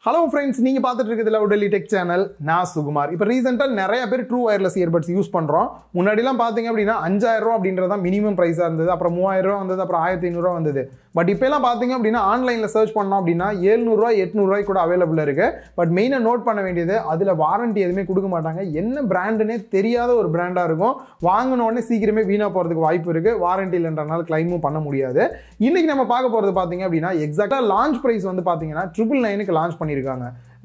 Hello friends, நீங்க பார்த்துட்டு இருக்கிறது உடலி டெக் சேனல். நான் சுகுமார். இப்போ ரீசெண்டா நிறைய பேர் ட்ரூ வயர்லெஸ் இயர்பட்ஸ் யூஸ் பண்றோம். முன்னாடிலாம் பாத்தீங்க அப்படின்னா 5000 ரூபாய் அப்படின்றத மினிமம் பிரைஸா இருந்தது. அப்புறம் 3000 ரூபாய் வந்தது, அப்புறம் 1500 ரூபாய் வந்தது. பட் இப்போ எல்லாம் பாத்தீங்க அப்படின்னா ஆன்லைன்ல சர்ச் பண்ணோம் அப்படின்னா 700 ரூபாய் 800 ரூபாய் கூட அவைலபிள் இருக்கு. பட் மெயினா நோட் பண்ண வேண்டியது அதுல வாரண்டி எதுவுமே கொடுக்க மாட்டாங்க. என்ன பிராண்டுனே தெரியாத ஒரு பிராண்டா இருக்கும். வாங்கின உடனே சீக்கிரமே வீணா போறதுக்கு வாய்ப்பு இருக்கு. வாரண்டி இல்லைன்றனால கிளைமும் பண்ண முடியாது. இன்னைக்கு நம்ம பார்க்க போறது பாத்தீங்க அப்படின்னா எக்ஸாக்டா லான்ச் பிரைஸ் வந்து பாத்தீங்கன்னா 999 லான்ச் பண்ணிருக்காங்க.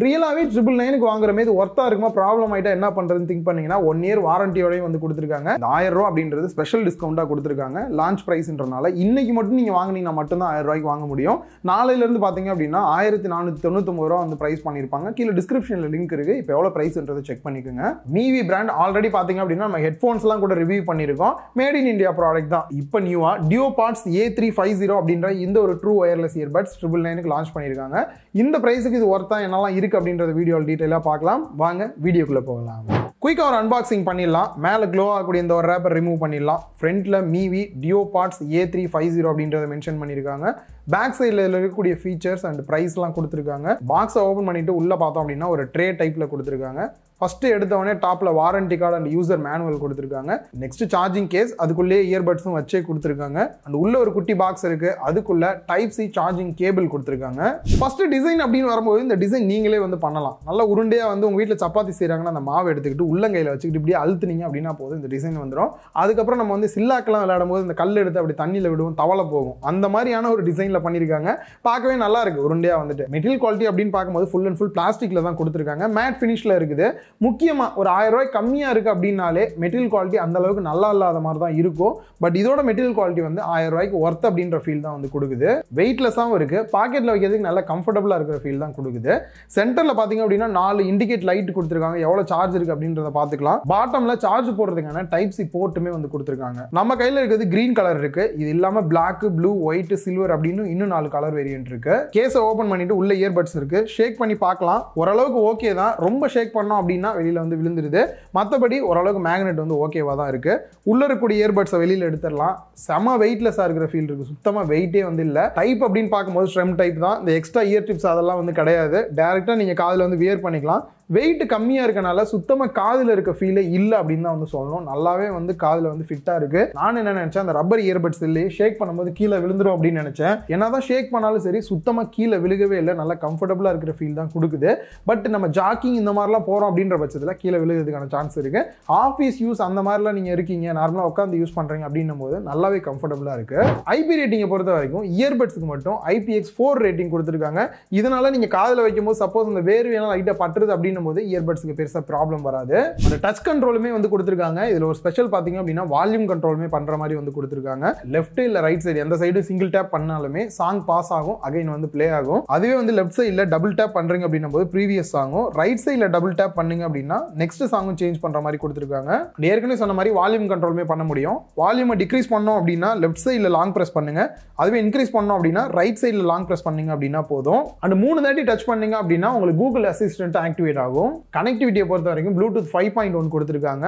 ரியலாவே 999 வாங்குற மாதிரி ஒர்த்தா இருக்குமா, ப்ராப்ளம் ஆயிட்டா என்ன பண்றதுன்னு திங்க் பண்ணீங்கன்னா 1 இயர் வாரண்டியோடய வந்து கொடுத்துருக்காங்க. 1000 ரூபாய் அப்படின்றது ஸ்பெஷல் டிஸ்கவுண்டா கொடுத்துருக்காங்க லான்ச் பிரைஸ்ன்றனால. இன்னைக்கு மட்டும் நீங்க வாங்குனீங்கன்னா மட்டும் தான் 1000 ரூபாய்க்கு வாங்க முடியும். நாளையில இருந்து பாத்தீங்க அப்படின்னா 1499 ரூபாய் வந்து பிரைஸ் பண்ணிருப்பாங்க. கீழே டிஸ்கிரிப்ஷன்ல லிங்க் இருக்கு. இப்போ எவ்வளவு பிரைஸ்ன்றதை செக் பண்ணிக்கோங்க. மீவி பிராண்ட் ஆல்ரெடி பாத்தீங்க அப்படின்னா நம்ம ஹெட்போன்ஸ் எல்லாம் கூட ரிவ்யூ பண்ணிருக்கோம். மேட் இன் இந்தியா ப்ராடக்ட் தான். இப்போ நியூவா DuoPods A350 அப்படின்ற இந்த ஒரு ட்ரூ வயர்லெஸ் இயர்பட்ஸ் 999 லான்ச் பண்ணிருக்காங்க. இந்த பிரைஸுக்கு இது ஒர்த்தா என்னெல்லாம் இருக்கு அப்படின்றத வீடியோல டீடைலா பார்க்கலாம். வாங்க வீடியோக்குள்ள போகலாம். குயிக்கா ஒரு அன்பாக்சிங் பண்ணிடலாம். மேல க்ளோ ஆகக்கூடிய இந்த ஒரு ரேப்பர் ரிமூவ் பண்ணிடலாம். ஃப்ரண்ட்ல மீவி DuoPods A350 அப்படின்றத மென்ஷன் பண்ணிருக்காங்க. பேக் சைடில் இருக்கக்கூடிய ஃபீச்சர்ஸ் அண்ட் ப்ரைஸ்லாம் கொடுத்துருக்காங்க. பாக்ஸை ஓப்பன் பண்ணிட்டு உள்ள பார்த்தோம் அப்படின்னா ஒரு ட்ரே டைப்ல கொடுத்துருக்காங்க. ஃபர்ஸ்ட் எடுத்தவொடனே டாப்ல warranty card and user manual கொடுத்துருக்காங்க. நெக்ஸ்ட் சார்ஜிங் கேஸ், அதுக்குள்ளேயே இயர்பட்ஸும் வச்சே கொடுத்துருக்காங்க. அண்ட் உள்ள ஒரு குட்டி பாக்ஸ் இருக்கு. அதுக்குள்ள டைப் சி சார்ஜிங் கேபிள் கொடுத்துருக்காங்க. ஃபர்ஸ்ட் டிசைன் அப்படின்னு வரும்போது இந்த டிசைன் நீங்களே வந்து பண்ணலாம். நல்லா உருண்டையா வந்து உங்க வீட்டில் சப்பாத்தி செய்யறாங்கன்னா அந்த மாவு எடுத்துக்கிட்டு உள்ளங்கையில வச்சுக்கிட்டு இப்படியே அழுத்துனீங்க அப்படின்னா போதும் இந்த டிசைன் வந்துடும். அதுக்கப்புறம் நம்ம வந்து சில்லாக்கெல்லாம் விளையாடும் போது இந்த கல் எடுத்து அப்படி தண்ணியில விடுவோம், தவளை போகும். அந்த மாதிரியான ஒரு டிசைன்ல பண்ணிருக்காங்க. பார்க்கவே நல்லா இருக்கு உருண்டையா வந்துட்டு. மெட்டீரியல் குவாலிட்டி அப்படின்னு பார்க்கும்போது ஃபுல் அண்ட் ஃபுல் பிளாஸ்டிக்ல தான் கொடுத்துருக்காங்க. மேட் ஃபினிஷ்ல இருக்குது. முக்கியமா ஒரு 1000 ரூபாய் கம்மியா இருக்கு அப்படின்னாலே மெட்டீரியல் குவாலிட்டி அந்த அளவுக்கு நல்லா இல்லாத மாதிரி தான் இருக்கும். பட் இதோட மெட்டீரியல் குவாலிட்டி வந்து 1000 ரூபாய்க்கு ஒர்த் அப்படின்ற ஃபீல் தான் வந்து கொடுக்குது. வெயிட்லெஸ்ஸாகவும் இருக்கு. பாக்கெட்ல வைக்கிறதுக்கு நல்ல கம்ஃபர்டபுளா இருக்கிற ஃபீல் தான் கொடுக்குது. சென்டர்ல பாத்தீங்க அப்படின்னா 4 இண்டிகேட் லைட் கொடுத்துருக்காங்க. எவ்வளவு சார்ஜ் இருக்கு அப்படின்றத பாத்துக்கலாம். பாட்டம்ல சார்ஜ் போடுறதுக்கான டைப் சி போர்ட்டுமே வந்து கொடுத்துருக்காங்க. நம்ம கையில இருக்கிறது கிரீன் கலர் இருக்கு. இது இல்லாம பிளாக், ப்ளூ, ஒயிட், சில்வர் அப்படின்னு இன்னும் 4 கலர் வேரியன்ட் இருக்கு. கேஸை ஓபன் பண்ணிட்டு உள்ள இயர்பட்ஸ் இருக்கு. ஷேக் பண்ணி பார்க்கலாம். ஓரளவுக்கு ஓகே தான். ரொம்ப ஷேக் பண்ணோம் அப்படின்னா வெளியில வந்து விழுந்துருது. மற்றபடி ஓரளவுக்கு மேக்னெட் வந்து ஓகேவா தான் இருக்கு. உள்ள இருக்கக்கூடிய இயர்பட்ஸை வெளியில எடுத்துடலாம். செம வெயிட்லெஸ்ஸா இருக்கிற ஃபீல் இருக்கு. சுத்தமா வெயிட்டே வந்து இல்ல. டைப் அப்படின்னு பார்க்கும்போது ஸ்ட்ரெம் டைப் தான். இந்த எக்ஸ்ட்ரா இயர் டிப்ஸ் அதெல்லாம் வந்து கிடையாது. டைரக்டா நீங்க காதுல வந்து வியர் பண்ணிக்கலாம். வெயிட் கம்மியா இருக்கனால சுத்தமா காதுல இருக்க ஃபீலே இல்ல அப்படின்னு தான் வந்து சொல்லணும். நல்லாவே வந்து காதுல வந்து ஃபிட்டா இருக்கு. நான் என்ன நினைச்சேன், அந்த ரப்பர் இயர்பட்ஸ் இல்லையே ஷேக் பண்ணும்போது கீழே விழுந்துரும் அப்படின்னு நினைச்சேன். என்னதான் ஷேக் பண்ணாலும் சரி சுத்தமா கீழே விழுகவே இல்லை. நல்லா கம்ஃபர்டபுளா இருக்கிற ஃபீல் தான் கொடுக்குது. பட் நம்ம ஜாக்கிங் இந்த மாதிரிலாம் போறோம் அப்படின்ற பட்சத்தில் கீழே விழுகிறதுக்கான சான்ஸ் இருக்கு. ஆஃபீஸ் யூஸ் அந்த மாதிரிலாம் நீங்க இருக்கீங்க, நார்மலா உட்காந்து யூஸ் பண்றீங்க அப்படின்னும் போது நல்லாவே கம்ஃபர்டபுளா இருக்கு. ஐபி ரேட்டிங்கை பொறுத்த வரைக்கும் இயர்பட்ஸ்க்கு மட்டும் IPX4 ரேட்டிங் கொடுத்துருக்காங்க. இதனால நீங்க காதுல வைக்கும் போது சப்போஸ் இந்த வேர்வையெல்லாம் லைட்டா பட்டுறது அப்படின்னும் போது இயர்பட்ஸ்க்கு பெருசா ப்ராப்ளம் வராது. அந்த டச் கண்ட்ரோலுமே வந்து கொடுத்துருக்காங்க. இதுல ஒரு ஸ்பெஷல் பாத்தீங்க அப்படின்னா வால்யூம் கண்ட்ரோலுமே பண்ற மாதிரி வந்து கொடுத்துருக்காங்க. லெஃப்ட் இல்ல ரைட் சைடு எந்த சைடு சிங்கிள் டேப் பண்ணாலுமே சாங் பாஸ் ஆகும், அகைன் வந்து பிளே ஆகும். அதுவே வந்து லெஃப்ட் சைடுல டபுள் டேப் பண்றீங்க அப்படின்னும் போது ப்ரீவியஸ் சாங்கும், ரைட் சைடுல டபுள் டேப் பண்ணீங்க அப்படின்னா நெக்ஸ்ட் சாங்கும் சேஞ்ச் பண்ற மாதிரி கொடுத்துருக்காங்க. ஏற்கனவே சொன்ன மாதிரி வால்யூம் கண்ட்ரோலுமே பண்ண முடியும். வால்யூமை டிக்ரீஸ் பண்ணோம் அப்படின்னா லெஃப்ட் சைடுல லாங் பிரஸ் பண்ணுங்க. அதுவே இன்க்ரீஸ் பண்ணோம் அப்படின்னா ரைட் சைடுல லாங் பிரஸ் பண்ணீங்க அப்படின்னா போதும். அண்ட் 3 தாட்டி டச் பண்ணீங்க அப்படின்னா உங்களுக்கு கூகுள் அசிஸ்டன்ட் ஆக்டிவேட் ஆகும். கனெக்டிவிட்டியை பொறுத்த வரைக்கும் Bluetooth 5.1 கொடுத்துருக்காங்க.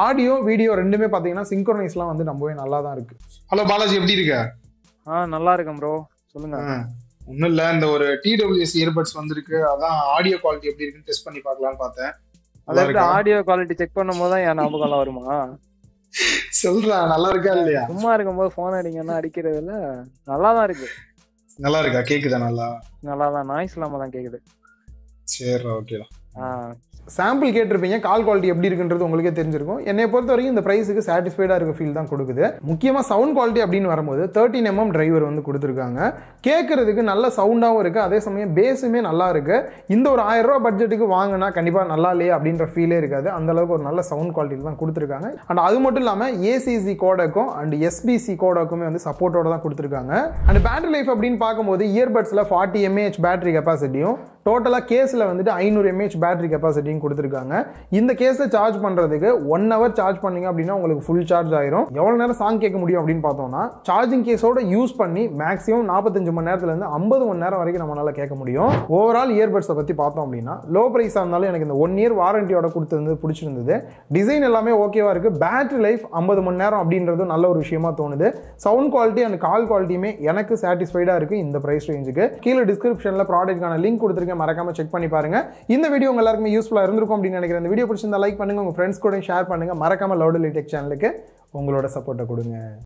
ஆடியோ வீடியோ ரெண்டுமே பாத்தீங்கன்னா சிங்க்ரோனைஸ்லாம் வந்து ரொம்பவே நல்லா தான் இருக்கு. ஹலோ பாலாஜி, எப்படி இருக்க? நல்லா இருக்கேன் ப்ரோ, சொல்லுங்க. ஒன்றும் இல்லை, இந்த ஒரு TWS இயர்பட்ஸ் வந்திருக்கு. அதான் ஆடியோ குவாலிட்டி எப்படி இருக்குன்னு டெஸ்ட் பண்ணி பார்க்கலான்னு பார்த்தேன். அதாவது ஆடியோ குவாலிட்டி செக் பண்ணும்போது தான் என் ஞாபகம் வருமா? சொல்றா, நல்லா இருக்கா இல்லையா? சும்மா இருக்கும்போது போன் அடிங்கன்னா அடிக்கிறதுல நல்லா தான் இருக்கு. நல்லா இருக்கா? கேக்குதா? நல்லா தான், நாய்ஸ் இல்லாம தான் கேக்குது. சரி, ஓகேதான். சாம்பிள் கேட்டிருப்பீங்க, கால் குவாலிட்டி எப்படி இருக்குன்றது உங்களுக்கே தெரிஞ்சிருக்கும். என்னை பொறுத்த வரைக்கும் இந்த பிரைஸுக்கு சாட்டிஸ்ஃபைடா இருக்க ஃபீல் தான் கொடுக்குது. முக்கியமா சவுண்ட் குவாலிட்டி அப்படின்னு வரும்போது 13mm டிரைவர் வந்து கொடுத்துருக்காங்க. கேட்கறதுக்கு நல்ல சவுண்டாகவும் இருக்கு, அதே சமயம் பேஸுமே நல்லா இருக்கு. இந்த ஒரு 1000 ரூபாய் பட்ஜெட்டுக்கு வாங்கினா கண்டிப்பா நல்லா இல்லையே அப்படின்ற ஃபீலே இருக்காது. அந்த அளவுக்கு ஒரு நல்ல சவுண்ட் குவாலிட்டி தான் கொடுத்துருக்காங்க. அண்ட் அது மட்டும் இல்லாம ACC கோடக்கும் அண்ட் SBC கோடக்குமே வந்து சப்போர்ட்டோட தான் கொடுத்துருக்காங்க. அண்ட் பேட்டரி லைஃப் அப்படின்னு பார்க்கும்போது இயர்பட்ஸ்ல 40 mAh பேட்டரி கெப்பாசிட்டியும், டோட்டலா கேஸ்ல வந்துட்டு 500 mAh பேட்டரி கெப்பாசிட்டியும் கொடுத்துருக்காங்க. இந்த கேஸை சார்ஜ் பண்ணுறதுக்கு 1 hour சார்ஜ் பண்ணீங்க அப்படின்னா உங்களுக்கு ஃபுல் சார்ஜ் ஆயிரும். எவ்வளோ நேரம் சாங் கேட்க முடியும் அப்படின்னு பார்த்தோம்னா சார்ஜிங் கேஸோட யூஸ் பண்ணி மேக்ஸிமம் 45 மணி நேரத்துலேருந்து 50 மணி நேரம் வரைக்கும் நம்மளால கேட்க முடியும். ஓவரால் இயர்பட்ஸை பற்றி பார்த்தோம் அப்படின்னா லோ ப்ரைஸாக இருந்தாலும் எனக்கு இந்த 1 year வாரண்டியோட கொடுத்துருந்து பிடிச்சிருந்தது. டிசைன் எல்லாமே ஓகேவா இருக்கு. பேட்டரி லைஃப் 50 மணி நேரம் அப்படின்றது நல்ல ஒரு விஷயமா தோணுது. சவுண்ட் குவாலிட்டி அண்ட் கால் குவாலிட்டியுமே எனக்கு சாட்டிஸ்ஃபைடா இருக்கு இந்த பிரைஸ் ரேஞ்சுக்கு. கீழே டிஸ்கிரிப்ஷன்ல ப்ராடக்ட்கான லிங்க் கொடுத்துருக்கேன், மறக்காம செக் பண்ணி பாருங்க. இந்த வீடியோ உங்க எல்லாருக்குமே யூஸ்ஃபுல்லா இருந்திருக்கும் அப்படின்னு நினைக்கிறேன். இந்த வீடியோ பிடிச்சிருந்தா லைக் பண்ணுங்க, உங்க ஃப்ரெண்ட்ஸ் கூட ஷேர் பண்ணுங்க. மறக்காம லவுட் எலி டெக் சேனலுக்கு உங்களோட சப்போர்ட்டை கொடுங்க.